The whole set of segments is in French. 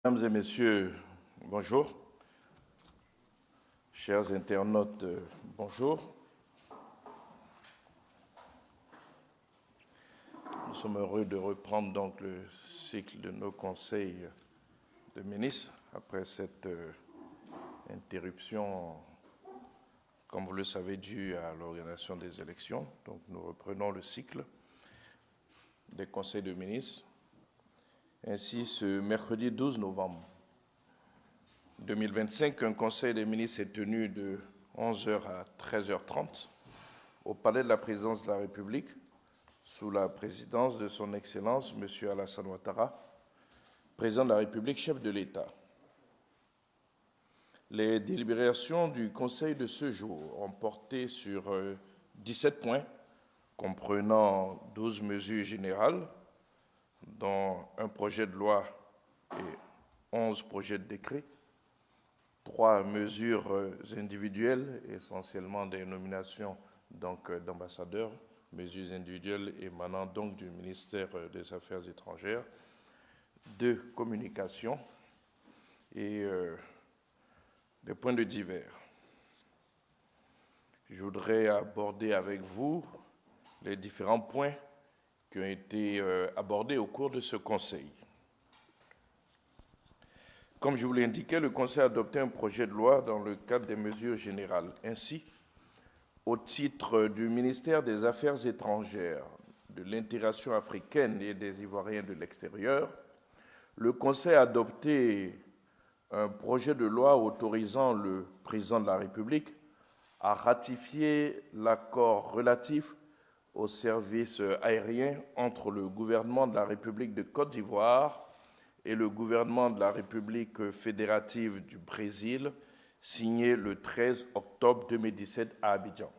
Mesdames et messieurs, bonjour. Chers internautes, bonjour. Nous sommes heureux de reprendre donc le cycle de nos conseils de ministres après cette interruption, comme vous le savez, due à l'organisation des élections. Donc nous reprenons le cycle des conseils de ministres. Ainsi, ce mercredi 12 novembre 2025, un conseil des ministres est tenu de 11h à 13h30 au Palais de la Présidence de la République, sous la présidence de son Excellence, M. Alassane Ouattara, président de la République, chef de l'État. Les délibérations du Conseil de ce jour ont porté sur 17 points, comprenant 12 mesures générales, dont un projet de loi et 11 projets de décret, 3 mesures individuelles, essentiellement des nominations d'ambassadeurs, mesures individuelles émanant donc du ministère des Affaires étrangères, 2 communications et des points de divers. Je voudrais aborder avec vous les différents points qui ont été abordés au cours de ce Conseil. Comme je vous l'ai indiqué, le Conseil a adopté un projet de loi dans le cadre des mesures générales. Ainsi, au titre du ministère des Affaires étrangères, de l'intégration africaine et des Ivoiriens de l'extérieur, le Conseil a adopté un projet de loi autorisant le président de la République à ratifier l'accord relatif au service aérien entre le gouvernement de la République de Côte d'Ivoire et le gouvernement de la République fédérative du Brésil, signé le 13 octobre 2017 à Abidjan.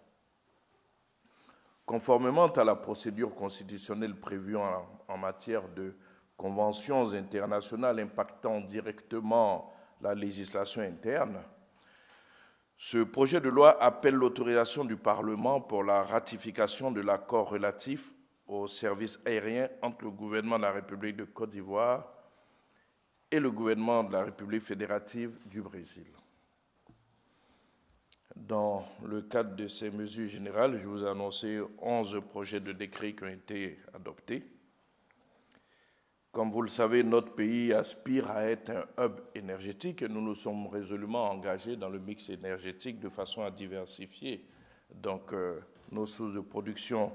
Conformément à la procédure constitutionnelle prévue en matière de conventions internationales impactant directement la législation interne, ce projet de loi appelle l'autorisation du Parlement pour la ratification de l'accord relatif au service aérien entre le gouvernement de la République de Côte d'Ivoire et le gouvernement de la République fédérative du Brésil. Dans le cadre de ces mesures générales, je vous ai annoncé 11 projets de décret qui ont été adoptés. Comme vous le savez, notre pays aspire à être un hub énergétique et nous nous sommes résolument engagés dans le mix énergétique de façon à diversifier nos sources de production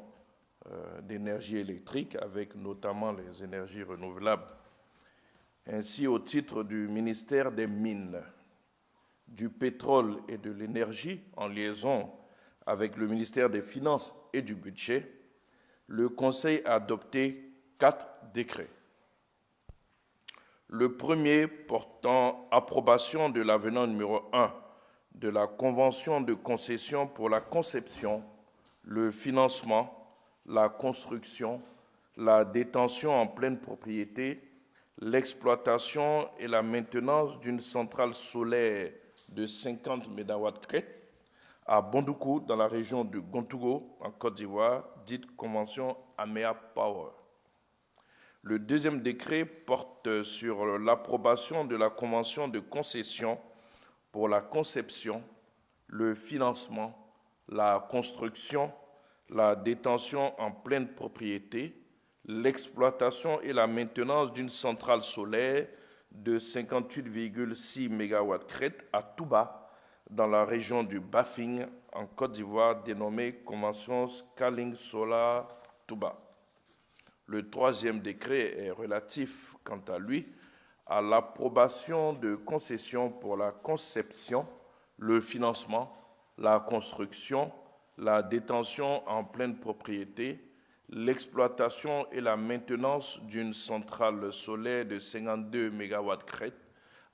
d'énergie électrique avec notamment les énergies renouvelables. Ainsi, au titre du ministère des Mines, du pétrole et de l'énergie, en liaison avec le ministère des Finances et du Budget, le Conseil a adopté 4 décrets. Le premier portant approbation de l'avenant numéro 1 de la Convention de concession pour la conception, le financement, la construction, la détention en pleine propriété, l'exploitation et la maintenance d'une centrale solaire de 50 MW à Bondoukou, dans la région de Gontougo, en Côte d'Ivoire, dite Convention AMEA Power. Le deuxième décret porte sur l'approbation de la Convention de concession pour la conception, le financement, la construction, la détention en pleine propriété, l'exploitation et la maintenance d'une centrale solaire de 58,6 MW à Touba, dans la région du Bafing, en Côte d'Ivoire, dénommée Convention Scaling Solar Touba. Le troisième décret est relatif, quant à lui, à l'approbation de concessions pour la conception, le financement, la construction, la détention en pleine propriété, l'exploitation et la maintenance d'une centrale solaire de 52 MW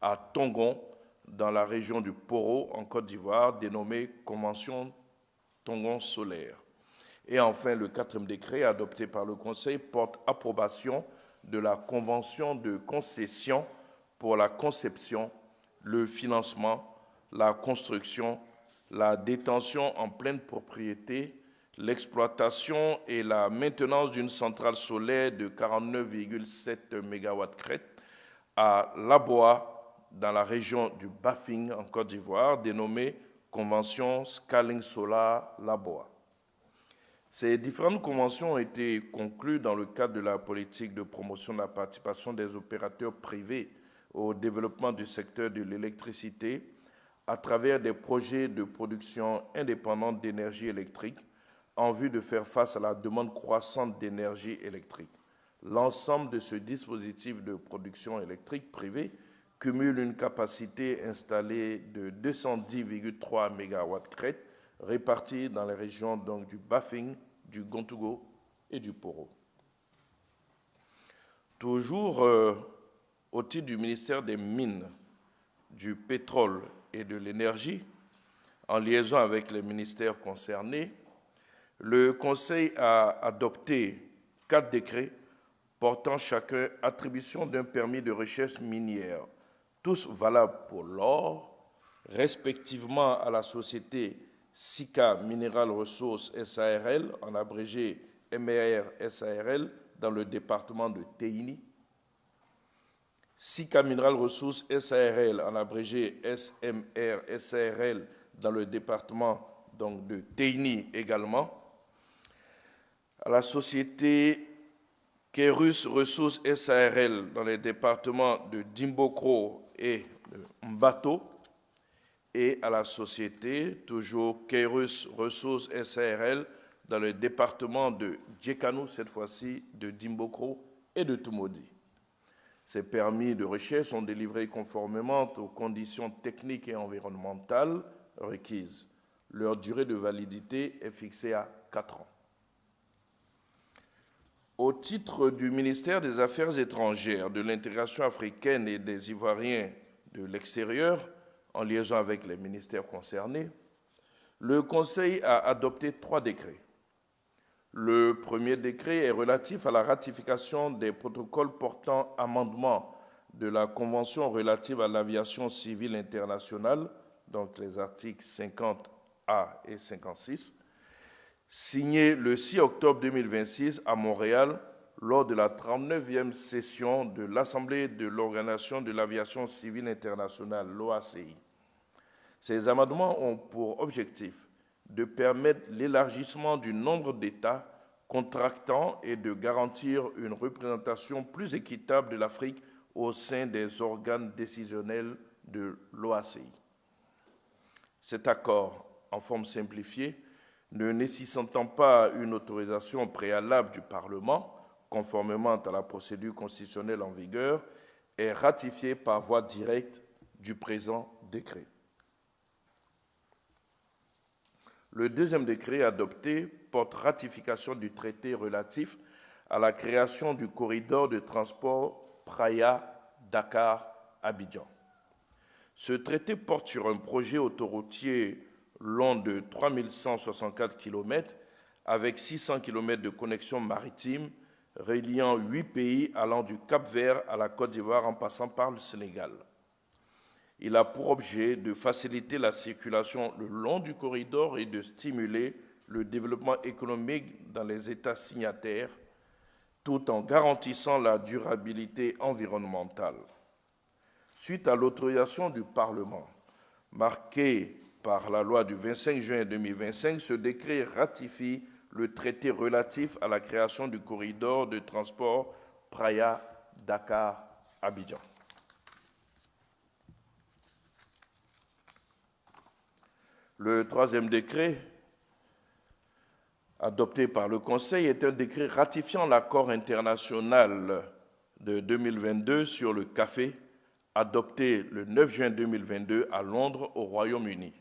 à Tongon, dans la région du Poro, en Côte d'Ivoire, dénommée Convention Tongon Solaire. Et enfin, le quatrième décret adopté par le Conseil porte approbation de la Convention de concession pour la conception, le financement, la construction, la détention en pleine propriété, l'exploitation et la maintenance d'une centrale solaire de 49,7 MW à Laboa, dans la région du Bafing, en Côte d'Ivoire, dénommée Convention Scaling Solar Laboa. Ces différentes conventions ont été conclues dans le cadre de la politique de promotion de la participation des opérateurs privés au développement du secteur de l'électricité à travers des projets de production indépendante d'énergie électrique en vue de faire face à la demande croissante d'énergie électrique. L'ensemble de ce dispositif de production électrique privée cumule une capacité installée de 210,3 MW crête répartis dans les régions donc, du Bafing, du Gontougo et du Poro. Toujours au titre du ministère des Mines, du Pétrole et de l'Énergie, en liaison avec les ministères concernés, le Conseil a adopté 4 décrets portant chacun attribution d'un permis de recherche minière, tous valables pour l'or, respectivement à la société Sika Mineral Resources SARL, en abrégé MER SARL, dans le département de Teini, Sika Mineral Resources SARL, en abrégé SMR SARL, dans le département donc, de Teini également, à la société Kerus Ressources SARL, dans les départements de Dimbokro et de Mbato, et à la société, toujours Kerus Ressources SARL, dans le département de Djekanou, cette fois-ci de Dimbokro et de Tumodi. Ces permis de recherche sont délivrés conformément aux conditions techniques et environnementales requises. Leur durée de validité est fixée à 4 ans. Au titre du ministère des Affaires étrangères, de l'intégration africaine et des Ivoiriens de l'extérieur, en liaison avec les ministères concernés, le Conseil a adopté 3 décrets. Le premier décret est relatif à la ratification des protocoles portant amendement de la Convention relative à l'aviation civile internationale, donc les articles 50A et 56, signé le 6 octobre 2026 à Montréal lors de la 39e session de l'Assemblée de l'Organisation de l'aviation civile internationale, l'OACI. Ces amendements ont pour objectif de permettre l'élargissement du nombre d'États contractants et de garantir une représentation plus équitable de l'Afrique au sein des organes décisionnels de l'OACI. Cet accord, en forme simplifiée, ne nécessitant pas une autorisation préalable du Parlement, conformément à la procédure constitutionnelle en vigueur, est ratifié par voie directe du présent décret. Le deuxième décret adopté porte ratification du traité relatif à la création du corridor de transport Praia-Dakar-Abidjan. Ce traité porte sur un projet autoroutier long de 3164 km avec 600 km de connexion maritime reliant 8 pays allant du Cap-Vert à la Côte d'Ivoire en passant par le Sénégal. Il a pour objet de faciliter la circulation le long du corridor et de stimuler le développement économique dans les États signataires, tout en garantissant la durabilité environnementale. Suite à l'autorisation du Parlement, marquée par la loi du 25 juin 2025, ce décret ratifie le traité relatif à la création du corridor de transport Praia-Dakar-Abidjan. Le troisième décret, adopté par le Conseil, est un décret ratifiant l'accord international de 2022 sur le café, adopté le 9 juin 2022 à Londres, au Royaume-Uni.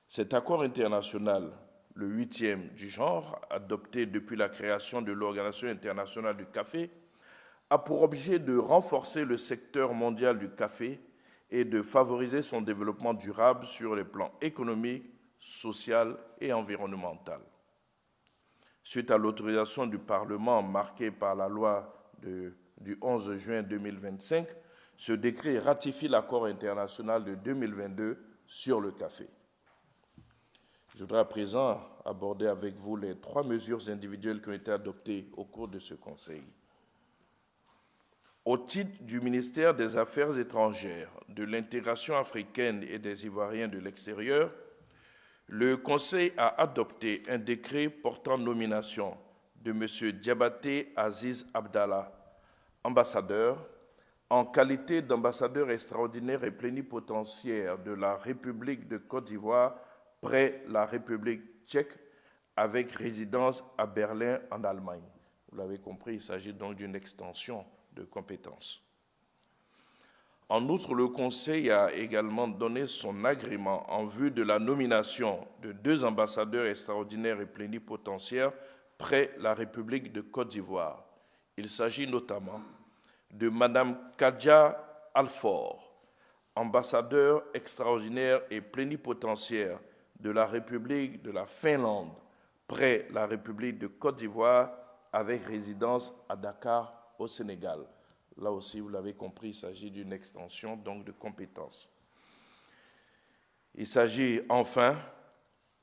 Cet accord international, le 8e du genre, adopté depuis la création de l'Organisation internationale du café, a pour objet de renforcer le secteur mondial du café et de favoriser son développement durable sur les plans économique, social et environnemental. Suite à l'autorisation du Parlement marquée par la loi du 11 juin 2025, ce décret ratifie l'accord international de 2022 sur le café. Je voudrais à présent aborder avec vous les 3 mesures individuelles qui ont été adoptées au cours de ce Conseil. Au titre du ministère des Affaires étrangères, de l'intégration africaine et des Ivoiriens de l'extérieur, le Conseil a adopté un décret portant nomination de M. Diabaté Aziz Abdallah, ambassadeur, en qualité d'ambassadeur extraordinaire et plénipotentiaire de la République de Côte d'Ivoire près la République tchèque, avec résidence à Berlin, en Allemagne. Vous l'avez compris, il s'agit donc d'une extension de compétences. En outre, le Conseil a également donné son agrément en vue de la nomination de 2 ambassadeurs extraordinaires et plénipotentiaires près la République de Côte d'Ivoire. Il s'agit notamment de Mme Kadja Alfort, ambassadeur extraordinaire et plénipotentiaire de la République de la Finlande près la République de Côte d'Ivoire avec résidence à Dakar, au Sénégal. Là aussi, vous l'avez compris, il s'agit d'une extension donc de compétences. Il s'agit enfin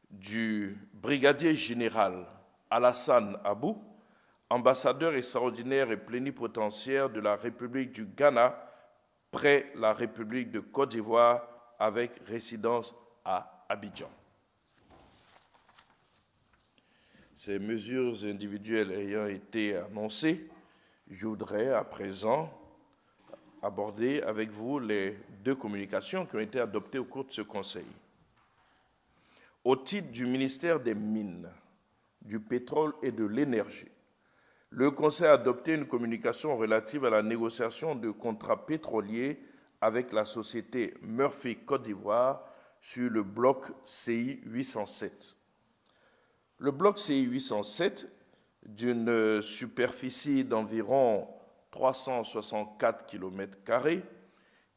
du brigadier général Alassane Abou, ambassadeur extraordinaire et plénipotentiaire de la République du Ghana près la République de Côte d'Ivoire avec résidence à Abidjan. Ces mesures individuelles ayant été annoncées, je voudrais à présent aborder avec vous les 2 communications qui ont été adoptées au cours de ce Conseil. Au titre du ministère des Mines, du Pétrole et de l'Énergie, le Conseil a adopté une communication relative à la négociation de contrats pétroliers avec la société Murphy Côte d'Ivoire sur le bloc CI 807. Le bloc CI 807, d'une superficie d'environ 364 km²,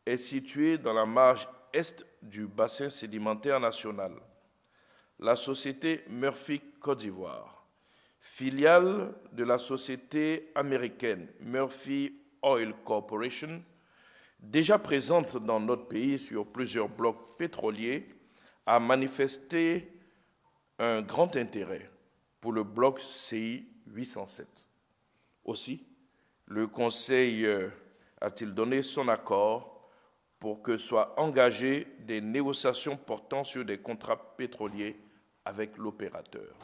est situé dans la marge est du bassin sédimentaire national. La société Murphy Côte d'Ivoire, filiale de la société américaine Murphy Oil Corporation, déjà présente dans notre pays sur plusieurs blocs pétroliers, a manifesté un grand intérêt pour le bloc CI 807. Aussi, le Conseil a-t-il donné son accord pour que soient engagées des négociations portant sur des contrats pétroliers avec l'opérateur.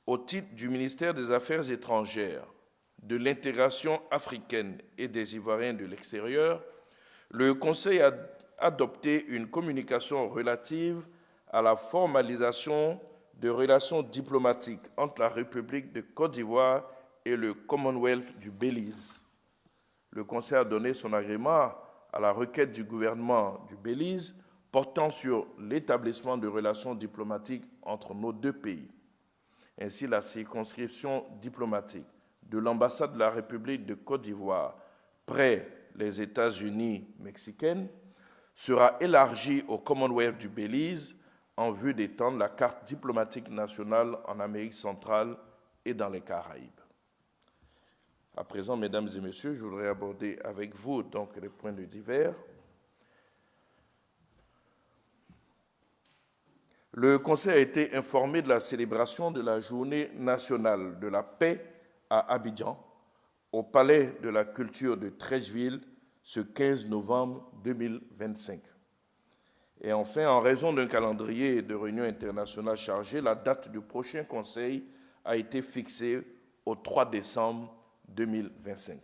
Au titre du ministère des Affaires étrangères, de l'intégration africaine et des Ivoiriens de l'extérieur, le Conseil a adopté une communication relative à la formalisation de relations diplomatiques entre la République de Côte d'Ivoire et le Commonwealth du Belize. Le Conseil a donné son agrément à la requête du gouvernement du Belize portant sur l'établissement de relations diplomatiques entre nos 2 pays. Ainsi, la circonscription diplomatique de l'ambassade de la République de Côte d'Ivoire près les États-Unis mexicains sera élargie au Commonwealth du Belize en vue d'étendre la carte diplomatique nationale en Amérique centrale et dans les Caraïbes. À présent, mesdames et messieurs, je voudrais aborder avec vous donc les points de divers. Le Conseil a été informé de la célébration de la Journée nationale de la paix à Abidjan, au Palais de la Culture de Treichville, ce 15 novembre 2025. Et enfin, en raison d'un calendrier de réunions internationales chargé, la date du prochain Conseil a été fixée au 3 décembre 2025.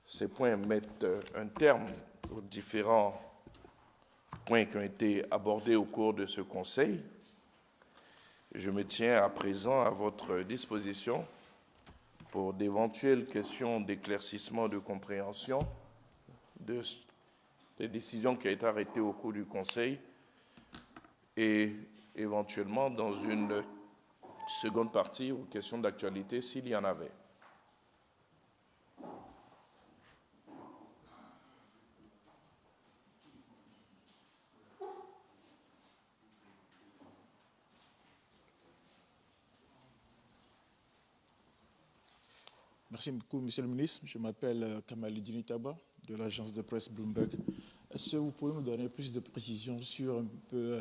Ces points mettent un terme aux différents points qui ont été abordés au cours de ce Conseil. Je me tiens à présent à votre disposition pour d'éventuelles questions d'éclaircissement, de compréhension des décisions qui ont été arrêtées au cours du Conseil et éventuellement dans une seconde partie aux questions d'actualité s'il y en avait. Merci beaucoup, Monsieur le ministre. Je m'appelle Kamaluddin Taba, de l'agence de presse Bloomberg. Est-ce que vous pouvez nous donner plus de précisions sur un peu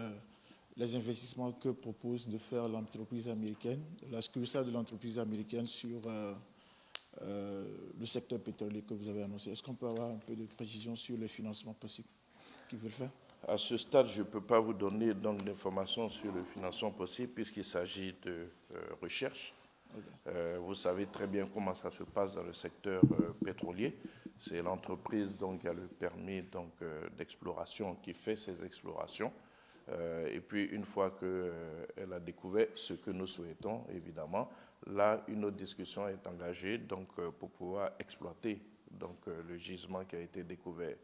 les investissements que propose de faire l'entreprise américaine, la succursale de l'entreprise américaine sur le secteur pétrolier que vous avez annoncé. Est-ce qu'on peut avoir un peu de précision sur les financements possibles qu'ils veulent faire? À ce stade, je ne peux pas vous donner donc d'informations sur le financement possible puisqu'il s'agit de recherche. Okay. Vous savez très bien comment ça se passe dans le secteur pétrolier. C'est l'entreprise qui a le permis d'exploration qui fait ces explorations. Et puis, une fois qu'elle a découvert ce que nous souhaitons, évidemment, là, une autre discussion est engagée pour pouvoir exploiter le gisement qui a été découvert.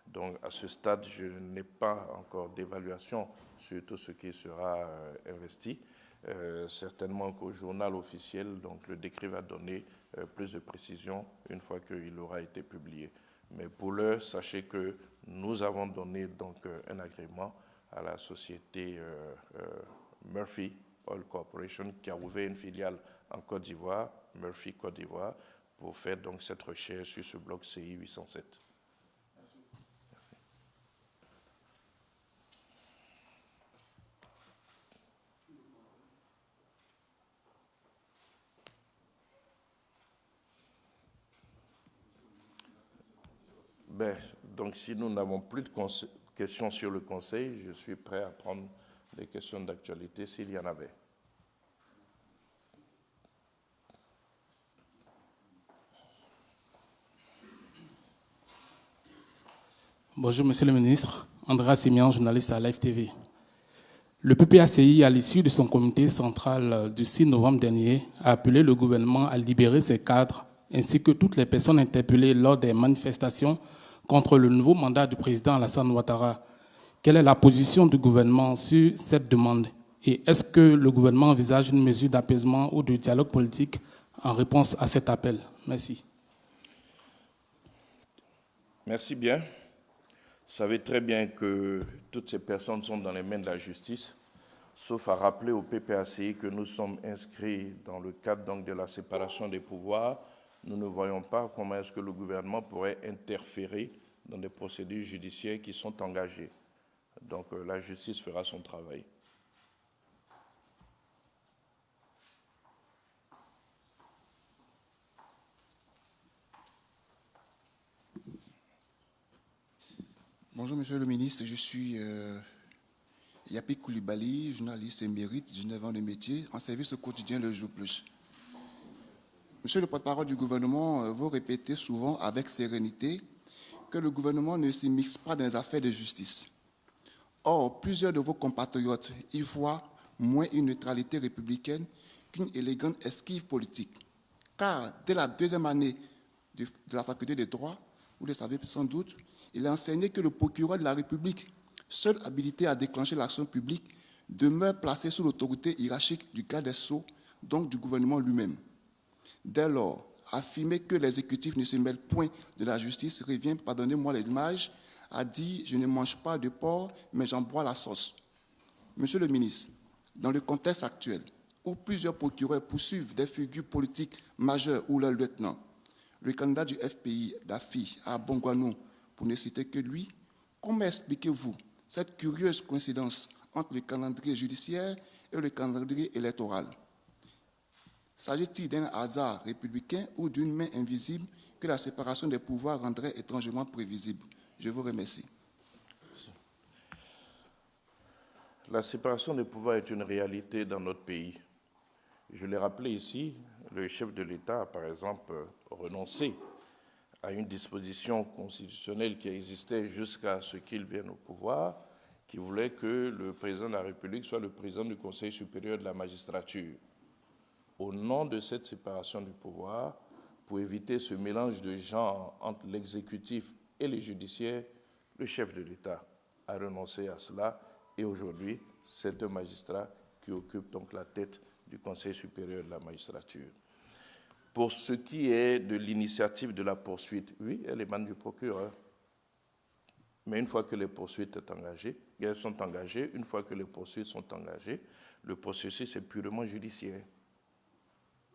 Donc, à ce stade, je n'ai pas encore d'évaluation sur tout ce qui sera investi. Certainement qu'au journal officiel, le décret va donner plus de précisions une fois qu'il aura été publié. Mais pour l'heure, sachez que nous avons donné un agrément à la société Murphy Oil Corporation qui a ouvert une filiale en Côte d'Ivoire, Murphy Côte d'Ivoire, pour faire cette recherche sur ce bloc CI 807. Donc, si nous n'avons plus de questions sur le Conseil, je suis prêt à prendre des questions d'actualité s'il y en avait. Bonjour, Monsieur le Ministre. Andrea Simian, journaliste à Live TV. Le PPACI, à l'issue de son comité central du 6 novembre dernier, a appelé le gouvernement à libérer ses cadres ainsi que toutes les personnes interpellées lors des manifestations contre le nouveau mandat du président Alassane Ouattara. Quelle est la position du gouvernement sur cette demande? Et est-ce que le gouvernement envisage une mesure d'apaisement ou de dialogue politique en réponse à cet appel? Merci. Merci bien. Vous savez très bien que toutes ces personnes sont dans les mains de la justice, sauf à rappeler au PPACI que nous sommes inscrits dans le cadre de la séparation des pouvoirs. Nous ne voyons pas comment est-ce que le gouvernement pourrait interférer dans des procédures judiciaires qui sont engagées. Donc la justice fera son travail. Bonjour, Monsieur le Ministre. Je suis Yapi Koulibaly, journaliste émérite, 19 ans de métier, en service au quotidien Le Jour Plus. Monsieur le porte-parole du gouvernement, vous répétez souvent avec sérénité que le gouvernement ne s'immisce pas dans les affaires de justice. Or, plusieurs de vos compatriotes y voient moins une neutralité républicaine qu'une élégante esquive politique. Car dès la deuxième année de la faculté de droit, vous le savez sans doute, il a enseigné que le procureur de la République, seul habilité à déclencher l'action publique, demeure placé sous l'autorité hiérarchique du garde des Sceaux, donc du gouvernement lui-même. Dès lors, affirmer que l'exécutif ne se mêle point de la justice revient, pardonnez-moi l'image, à dire « je ne mange pas de porc, mais j'en bois la sauce ». Monsieur le ministre, dans le contexte actuel, où plusieurs procureurs poursuivent des figures politiques majeures ou leurs lieutenants, le candidat du FPI, Dafi, à Bongouanou, pour ne citer que lui, comment expliquez-vous cette curieuse coïncidence entre le calendrier judiciaire et le calendrier électoral? S'agit-il d'un hasard républicain ou d'une main invisible que la séparation des pouvoirs rendrait étrangement prévisible? Je vous remercie. La séparation des pouvoirs est une réalité dans notre pays. Je l'ai rappelé ici, le chef de l'État a par exemple renoncé à une disposition constitutionnelle qui existait jusqu'à ce qu'il vienne au pouvoir, qui voulait que le président de la République soit le président du Conseil supérieur de la magistrature. Au nom de cette séparation du pouvoir, pour éviter ce mélange de genres entre l'exécutif et le judiciaire, le chef de l'État a renoncé à cela et aujourd'hui, c'est un magistrat qui occupe donc la tête du Conseil supérieur de la magistrature. Pour ce qui est de l'initiative de la poursuite, oui, elle émane du procureur. Mais une fois que les poursuites sont engagées, une fois que les poursuites sont engagées, le processus est purement judiciaire.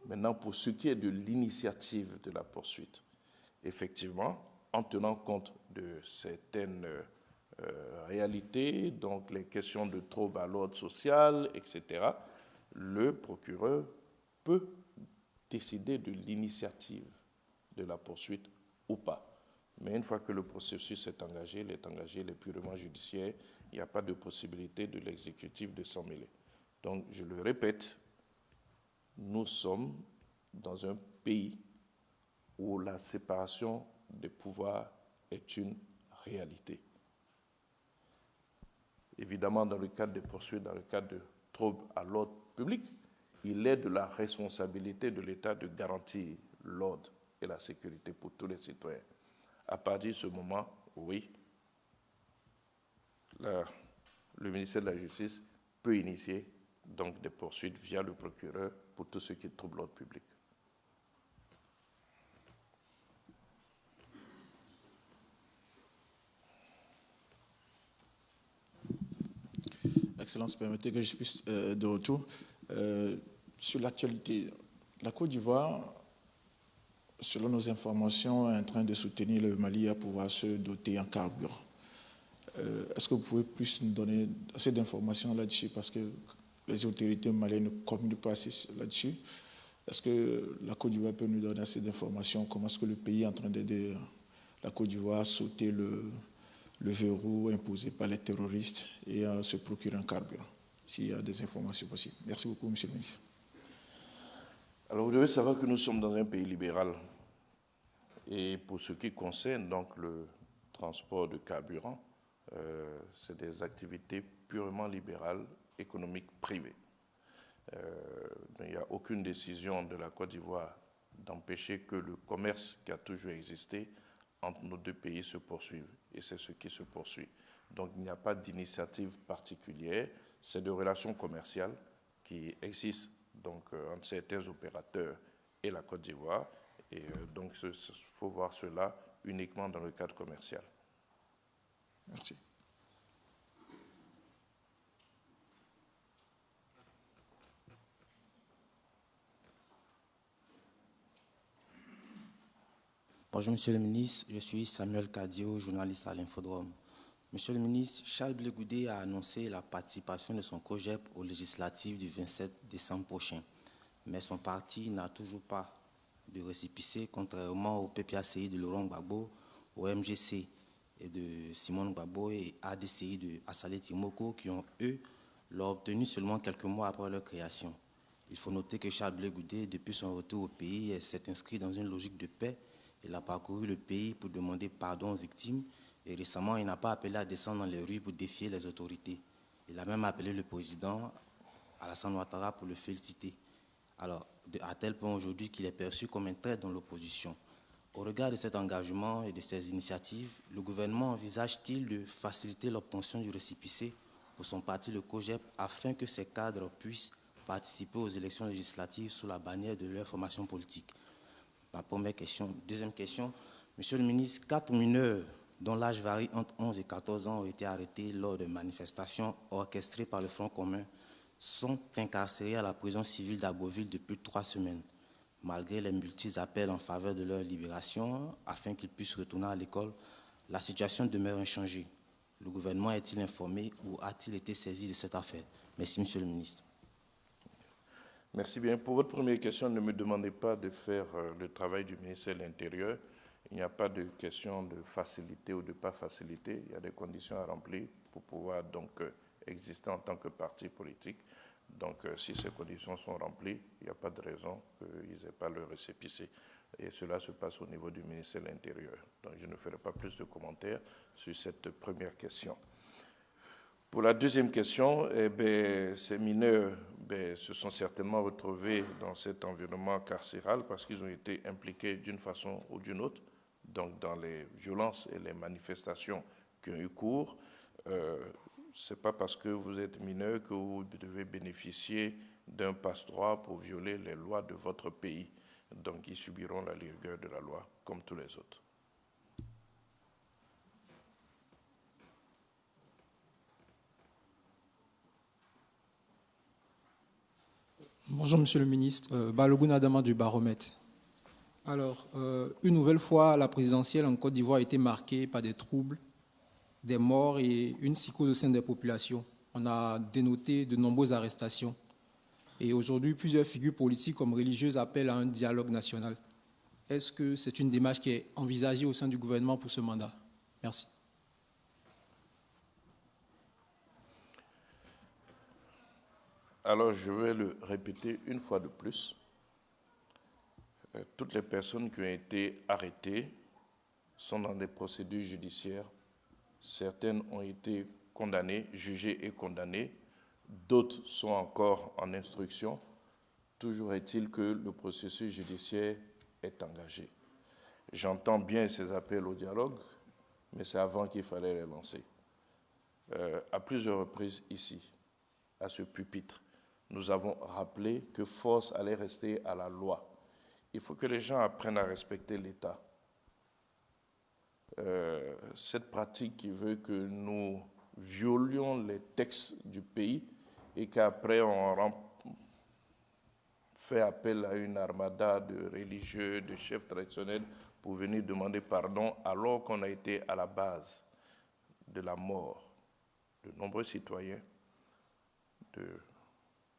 Maintenant, pour ce qui est de l'initiative de la poursuite, effectivement, en tenant compte de certaines réalités, donc les questions de troubles à l'ordre social, etc., le procureur peut décider de l'initiative de la poursuite ou pas. Mais une fois que le processus est engagé, il est purement judiciaire, il n'y a pas de possibilité de l'exécutif de s'en mêler. Donc, je le répète, nous sommes dans un pays où la séparation des pouvoirs est une réalité. Évidemment, dans le cadre des poursuites, dans le cadre de troubles à l'ordre public, il est de la responsabilité de l'État de garantir l'ordre et la sécurité pour tous les citoyens. À partir de ce moment, oui, le ministère de la Justice peut initier donc des poursuites via le procureur pour tout ce qui trouble l'ordre public. Excellence, permettez que je puisse de retour. Sur l'actualité, la Côte d'Ivoire, selon nos informations, est en train de soutenir le Mali à pouvoir se doter en carburant. Est-ce que vous pouvez plus nous donner assez d'informations là-dessus, parce que les autorités maliennes ne communiquent pas assez là-dessus? Est-ce que la Côte d'Ivoire peut nous donner assez d'informations? Comment est-ce que le pays est en train d'aider la Côte d'Ivoire à sauter le verrou imposé par les terroristes et à se procurer un carburant, s'il y a des informations possibles? Merci beaucoup, Monsieur le ministre. Alors, vous devez savoir que nous sommes dans un pays libéral. Et pour ce qui concerne donc le transport de carburant, c'est des activités purement libérales, économiques, privées. Il n'y a aucune décision de la Côte d'Ivoire d'empêcher que le commerce qui a toujours existé entre nos deux pays se poursuive. Et c'est ce qui se poursuit. Donc il n'y a pas d'initiative particulière, c'est des relations commerciales qui existent donc, entre certains opérateurs et la Côte d'Ivoire. Et donc il faut voir cela uniquement dans le cadre commercial. Merci. Bonjour Monsieur le ministre, je suis Samuel Kadio, journaliste à l'Infodrome. Monsieur le ministre, Charles Blé Goudé a annoncé la participation de son COJEP aux législatives du 27 décembre prochain. Mais son parti n'a toujours pas de récépissé, contrairement au PPACI de Laurent Gbagbo, au MGC et de Simone Gbagbo et ADCI de Assalé Timoko, qui ont, eux, l'ont obtenu seulement quelques mois après leur création. Il faut noter que Charles Blé Goudé, depuis son retour au pays, s'est inscrit dans une logique de paix. Il a parcouru le pays pour demander pardon aux victimes et récemment, il n'a pas appelé à descendre dans les rues pour défier les autorités. Il a même appelé le président Alassane Ouattara pour le féliciter. Alors, à tel point aujourd'hui qu'il est perçu comme un traître dans l'opposition. Au regard de cet engagement et de ces initiatives, le gouvernement envisage-t-il de faciliter l'obtention du récépissé pour son parti, le COJEP, afin que ses cadres puissent participer aux élections législatives sous la bannière de leur formation politique? Ma première question. Deuxième question. Monsieur le ministre, 4 mineurs dont l'âge varie entre 11 et 14 ans ont été arrêtés lors de manifestations orchestrées par le Front commun, sont incarcérés à la prison civile d'Abbeville depuis 3 semaines, malgré les multiples appels en faveur de leur libération afin qu'ils puissent retourner à l'école. La situation demeure inchangée. Le gouvernement est-il informé ou a-t-il été saisi de cette affaire? Merci, Monsieur le ministre. Merci bien. Pour votre première question, ne me demandez pas de faire le travail du ministère de l'Intérieur. Il n'y a pas de question de facilité ou de pas facilité. Il y a des conditions à remplir pour pouvoir donc exister en tant que parti politique. Donc, si ces conditions sont remplies, il n'y a pas de raison qu'ils n'aient pas le récépissé. Et cela se passe au niveau du ministère de l'Intérieur. Donc, je ne ferai pas plus de commentaires sur cette première question. Pour la deuxième question, ces mineurs se sont certainement retrouvés dans cet environnement carcéral parce qu'ils ont été impliqués d'une façon ou d'une autre, donc dans les violences et les manifestations qui ont eu cours. Ce n'est pas parce que vous êtes mineur que vous devez bénéficier d'un passe-droit pour violer les lois de votre pays. Donc ils subiront la rigueur de la loi comme tous les autres. Bonjour Monsieur le ministre, Balogun Adama du Baromètre. Alors, une nouvelle fois, la présidentielle en Côte d'Ivoire a été marquée par des troubles, des morts et une psychose au sein des populations. On a dénoté de nombreuses arrestations. Et aujourd'hui, plusieurs figures politiques comme religieuses appellent à un dialogue national. est-ce que c'est une démarche qui est envisagée au sein du gouvernement pour ce mandat? Merci. Alors, je vais le répéter une fois de plus. Toutes les personnes qui ont été arrêtées sont dans des procédures judiciaires. Certaines ont été condamnées, jugées et condamnées. D'autres sont encore en instruction. Toujours est-il que le processus judiciaire est engagé. J'entends bien ces appels au dialogue, mais c'est avant qu'il fallait les lancer. À plusieurs reprises ici, à ce pupitre, nous avons rappelé que force allait rester à la loi. Il faut que les gens apprennent à respecter l'État. Cette pratique qui veut que nous violions les textes du pays et qu'après on fait appel à une armada de religieux, de chefs traditionnels pour venir demander pardon alors qu'on a été à la base de la mort de nombreux citoyens, de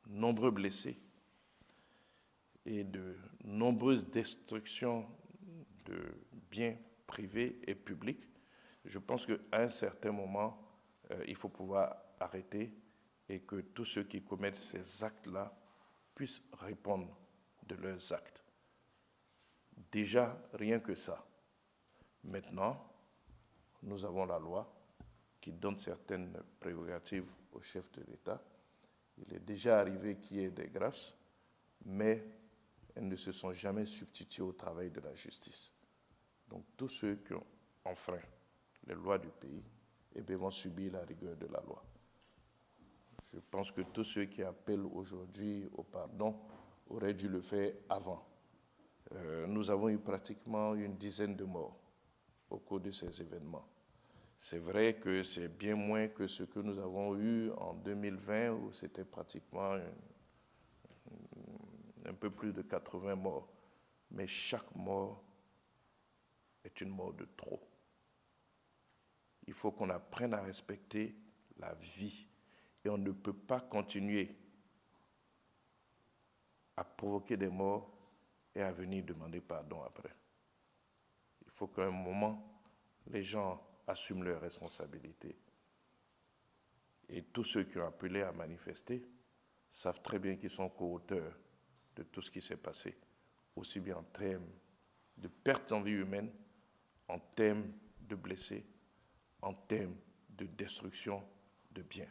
nombreux blessés et de nombreuses destructions de biens privés et publics. Je pense qu'à un certain moment, il faut pouvoir arrêter et que tous ceux qui commettent ces actes-là puissent répondre de leurs actes. Déjà, rien que ça. Maintenant, nous avons la loi qui donne certaines prérogatives au chef de l'État. Il est déjà arrivé qu'il y ait des grâces, mais elles ne se sont jamais substituées au travail de la justice. Donc tous ceux qui ont enfreint les lois du pays vont subir la rigueur de la loi. Je pense que tous ceux qui appellent aujourd'hui au pardon auraient dû le faire avant. Nous avons eu pratiquement une dizaine de morts au cours de ces événements. C'est vrai que c'est bien moins que ce que nous avons eu en 2020 où c'était pratiquement un peu plus de 80 morts. Mais chaque mort est une mort de trop. Il faut qu'on apprenne à respecter la vie. Et on ne peut pas continuer à provoquer des morts et à venir demander pardon après. Il faut qu'à un moment, les gens assument leurs responsabilités. Et tous ceux qui ont appelé à manifester savent très bien qu'ils sont co-auteurs de tout ce qui s'est passé, aussi bien en termes de pertes en vie humaine, en termes de blessés, en termes de destruction de biens.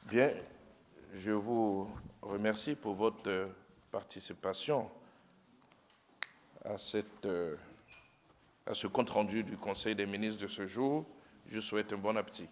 Bien, je vous remercie pour votre participation à ce compte-rendu du Conseil des ministres de ce jour. Je vous souhaite un bon appétit.